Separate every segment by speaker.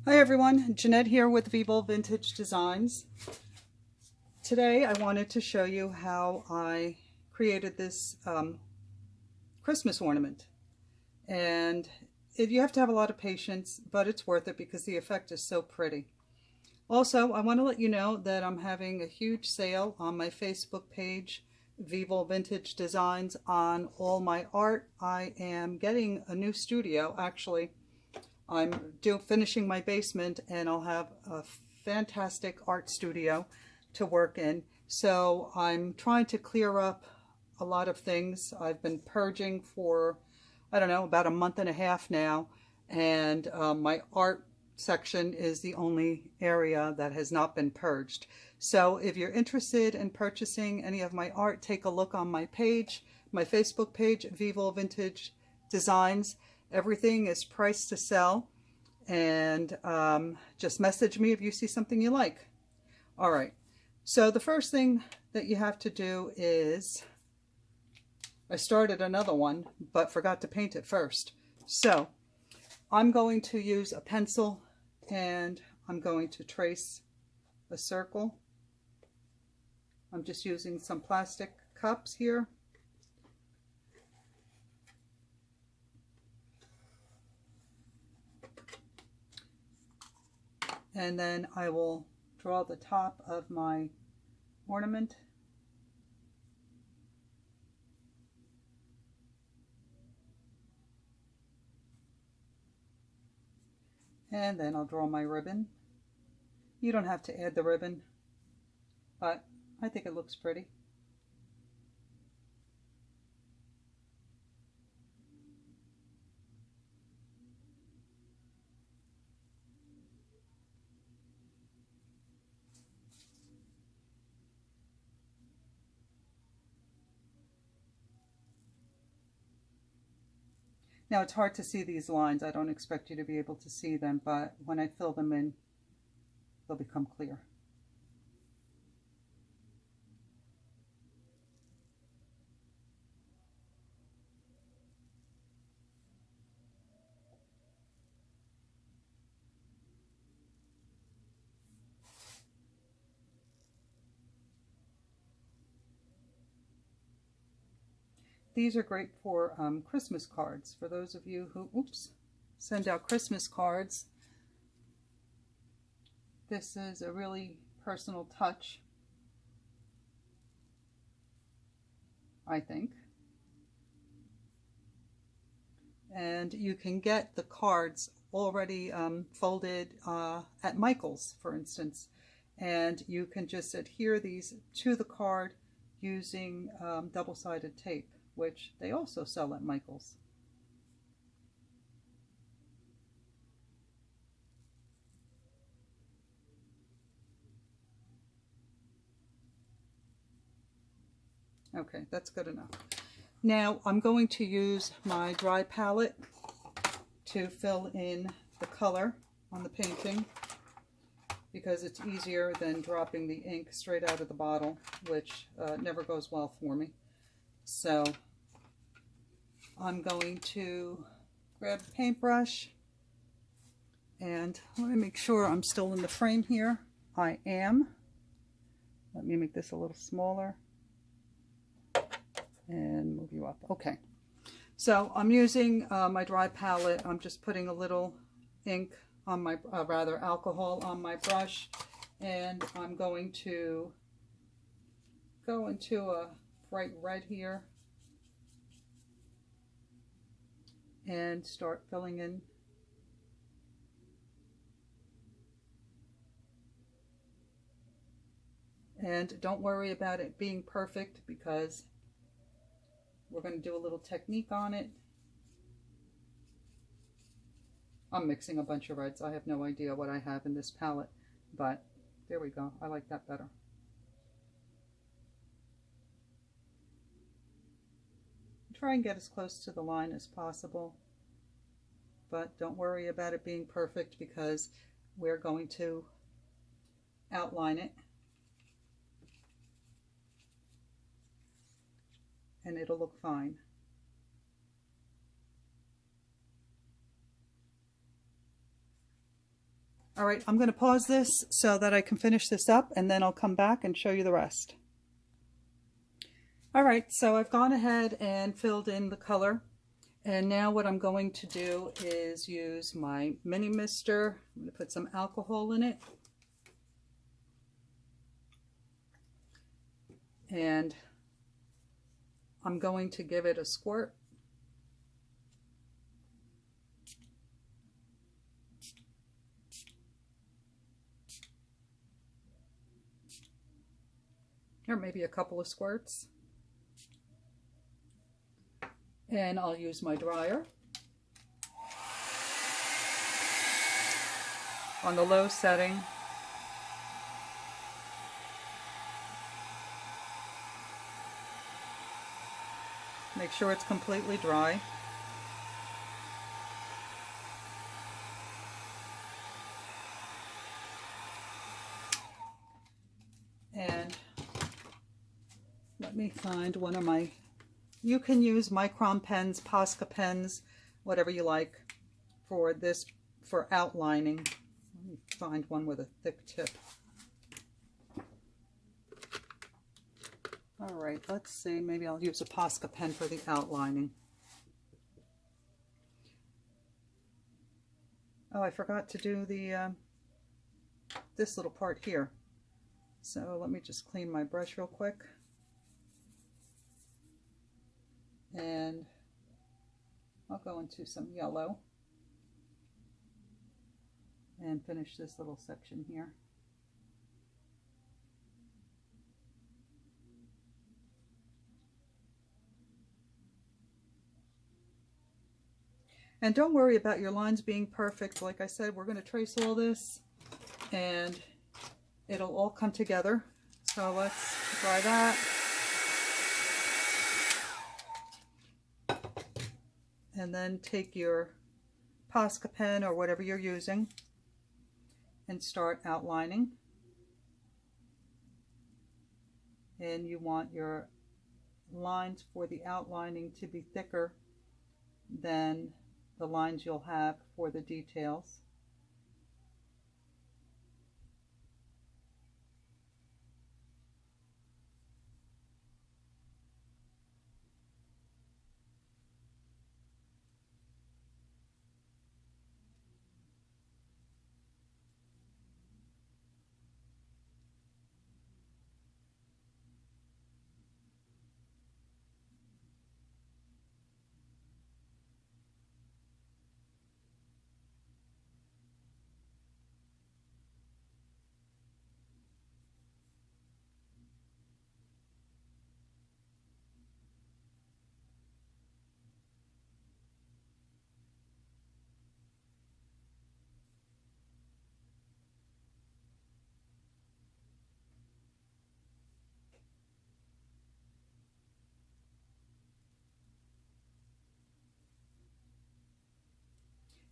Speaker 1: Hi everyone, Jeanette here with Vivo Vintage Designs. Today I wanted to show you how I created this Christmas ornament. And you have to have a lot of patience, but it's worth it because the effect is so pretty. Also, I want to let you know that I'm having a huge sale on my Facebook page, Vivo Vintage Designs, on all my art. I am getting a new studio, actually. I'm finishing my basement and I'll have a fantastic art studio to work in. So I'm trying to clear up a lot of things. I've been purging for, I don't know, about a month and a half now. And my art section is the only area that has not been purged. So if you're interested in purchasing any of my art, take a look on my page, my Facebook page, Vivo Vintage Designs. Everything is priced to sell, and just message me if you see something you like. All right, so the first thing that you have to do is, I started another one but forgot to paint it first. So I'm going to use a pencil and I'm going to trace a circle. I'm just using some plastic cups here. And then I will draw the top of my ornament. And then I'll draw my ribbon. You don't have to add the ribbon, but I think it looks pretty. Now it's hard to see these lines. I don't expect you to be able to see them, but when I fill them in, they'll become clear. These are great for Christmas cards. For those of you who, send out Christmas cards, this is a really personal touch, I think. And you can get the cards already folded at Michael's, for instance. And you can just adhere these to the card using double-sided tape, which they also sell at Michael's. Okay, that's good enough. Now I'm going to use my dry palette to fill in the color on the painting, because it's easier than dropping the ink straight out of the bottle, which never goes well for me. So I'm going to grab a paintbrush, and let me make sure I'm still in the frame here. I am. Let me make this a little smaller and move you up. Okay. So I'm using my dry palette. I'm just putting a little ink on my, rather alcohol on my brush, and I'm going to go into a bright red here and start filling in. And don't worry about it being perfect, because we're going to do a little technique on it. I'm mixing a bunch of reds. I have no idea what I have in this palette, but there we go. I like that better. Try and get as close to the line as possible, but don't worry about it being perfect, because we're going to outline it and it'll look fine. All right, I'm going to pause this so that I can finish this up, and then I'll come back and show you the rest. All right, so I've gone ahead and filled in the color, and now what I'm going to do is use my mini mister. I'm going to put some alcohol in it, and I'm going to give it a squirt. Or maybe a couple of squirts. And I'll use my dryer on the low setting. Make sure it's completely dry. And let me find one of my, you can use Micron pens, Posca pens, whatever you like for this, for outlining. Let me find one with a thick tip. All right, let's see, maybe I'll use a Posca pen for the outlining. Oh, I forgot to do the this little part here. So let me just clean my brush real quick. And I'll go into some yellow and finish this little section here. And don't worry about your lines being perfect. Like I said, we're going to trace all this and it'll all come together. So let's try that. And then take your Posca pen or whatever you're using and start outlining. And you want your lines for the outlining to be thicker than the lines you'll have for the details.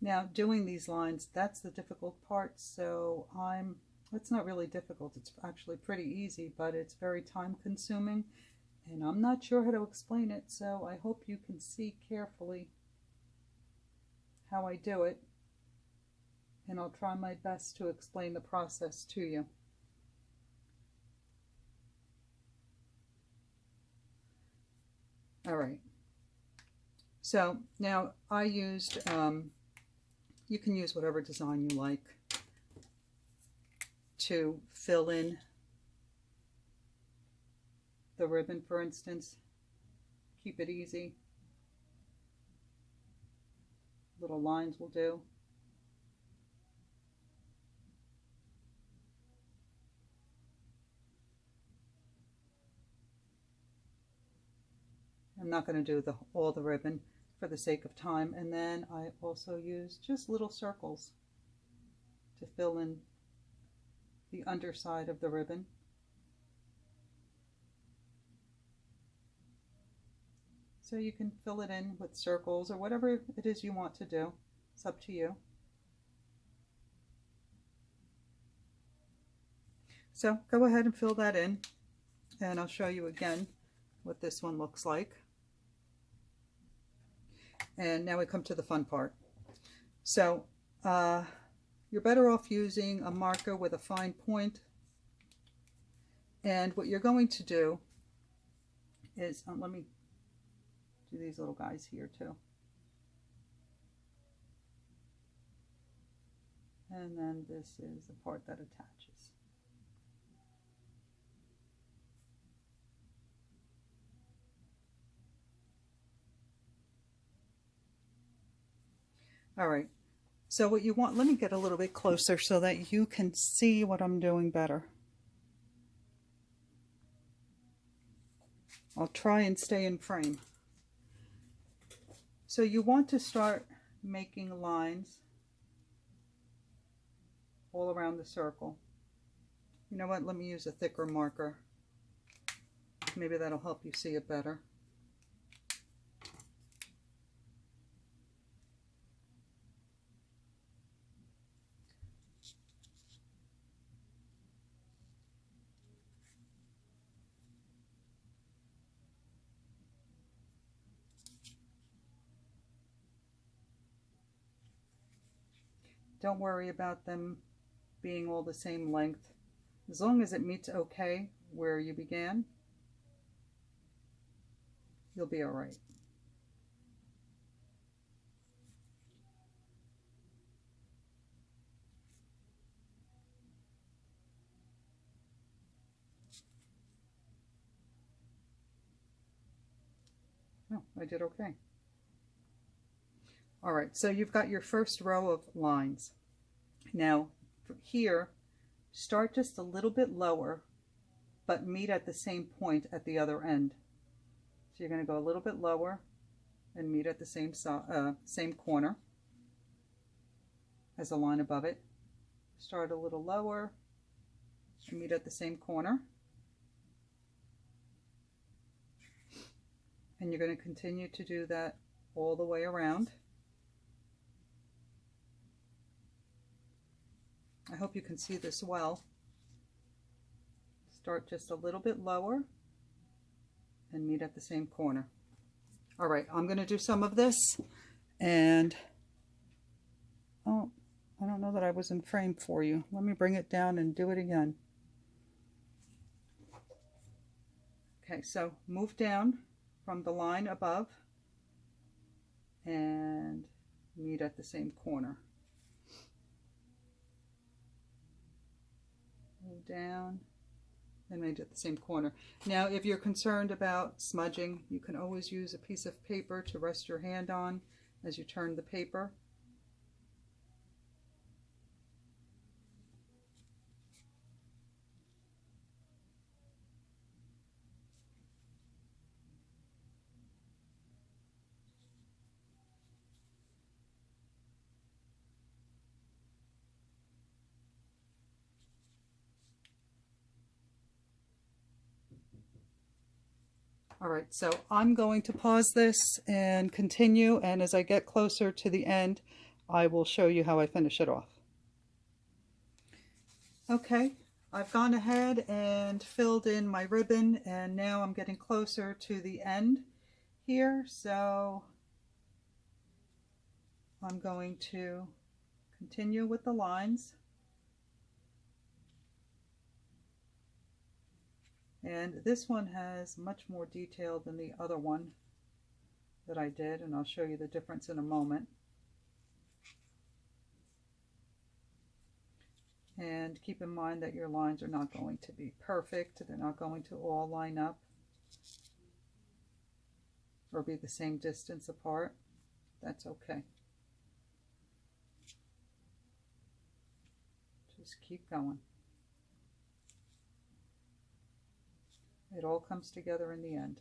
Speaker 1: Now doing these lines, that's the difficult part, so it's not really difficult, it's actually pretty easy, but it's very time consuming and I'm not sure how to explain it, so I hope you can see carefully how I do it, and I'll try my best to explain the process to you. All right, so now I used you can use whatever design you like to fill in the ribbon, for instance. Keep it easy. Little lines will do. I'm not going to do all the ribbon for the sake of time. And then I also use just little circles to fill in the underside of the ribbon. So you can fill it in with circles or whatever it is you want to do. It's up to you. So go ahead and fill that in, and I'll show you again what this one looks like. And now we come to the fun part. So you're better off using a marker with a fine point. And what you're going to do is, let me do these little guys here too. And then this is the part that attaches. All right, so what you want, let me get a little bit closer so that you can see what I'm doing better. I'll try and stay in frame. So you want to start making lines all around the circle. You know what, let me use a thicker marker. Maybe that'll help you see it better. Don't worry about them being all the same length. As long as it meets okay where you began, you'll be all right. Oh, I did okay. All right, so you've got your first row of lines. Now, from here, start just a little bit lower, but meet at the same point at the other end. So you're going to go a little bit lower and meet at the same corner as the line above it. Start a little lower and meet at the same corner. And you're going to continue to do that all the way around. I hope you can see this well. Start just a little bit lower and meet at the same corner. All right, I'm going to do some of this, and oh, I don't know that I was in frame for you. Let me bring it down and do it again. Okay, so move down from the line above and meet at the same corner. Move down and meet at the same corner. Now, if you're concerned about smudging, you can always use a piece of paper to rest your hand on as you turn the paper. All right, so I'm going to pause this and continue, and as I get closer to the end, I will show you how I finish it off. Okay, I've gone ahead and filled in my ribbon, and now I'm getting closer to the end here, so I'm going to continue with the lines. And this one has much more detail than the other one that I did, and I'll show you the difference in a moment. And keep in mind that your lines are not going to be perfect. They're not going to all line up or be the same distance apart. That's okay. Just keep going. It all comes together in the end.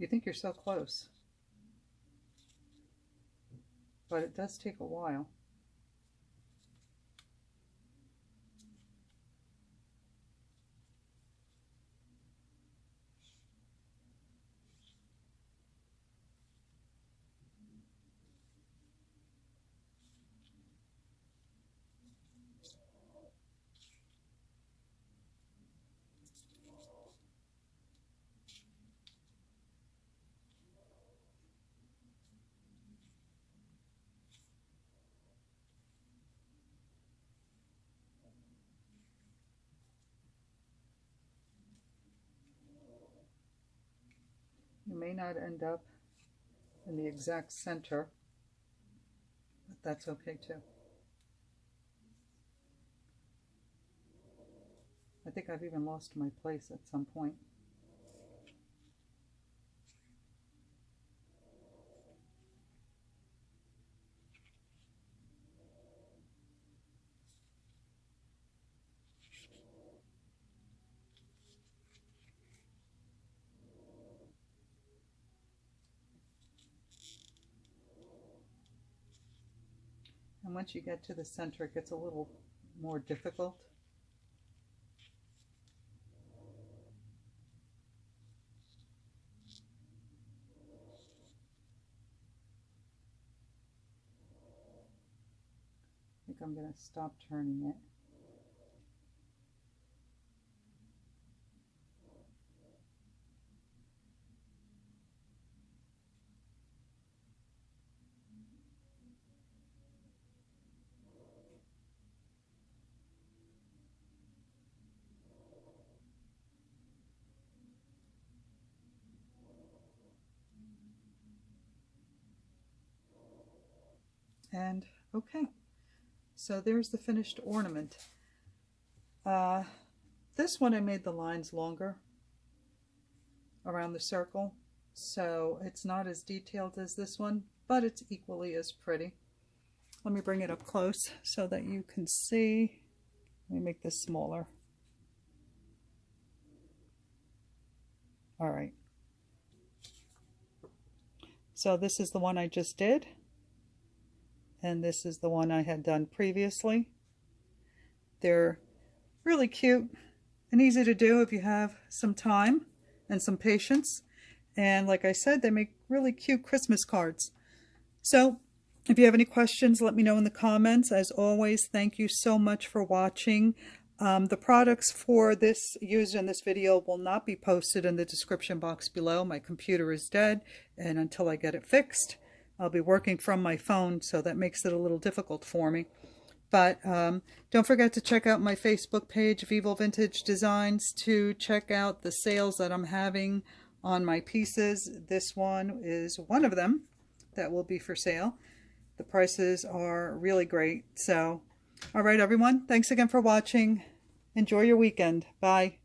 Speaker 1: You think you're so close, but it does take a while. You may not end up in the exact center, but that's okay too. I think I've even lost my place at some point. And once you get to the center, it gets a little more difficult. I think I'm going to stop turning it. And okay, so there's the finished ornament. This one I made the lines longer around the circle, so it's not as detailed as this one, but it's equally as pretty. Let me bring it up close so that you can see. Let me make this smaller. All right. So this is the one I just did. And this is the one I had done previously. They're really cute and easy to do if you have some time and some patience. And like I said, they make really cute Christmas cards. So if you have any questions, let me know in the comments. As always, thank you so much for watching. The products for this used in this video will not be posted in the description box below. My computer is dead, and until I get it fixed, I'll be working from my phone, so that makes it a little difficult for me. But don't forget to check out my Facebook page, Vivo Vintage Designs, to check out the sales that I'm having on my pieces. This one is one of them that will be for sale. The prices are really great. So, all right, everyone. Thanks again for watching. Enjoy your weekend. Bye.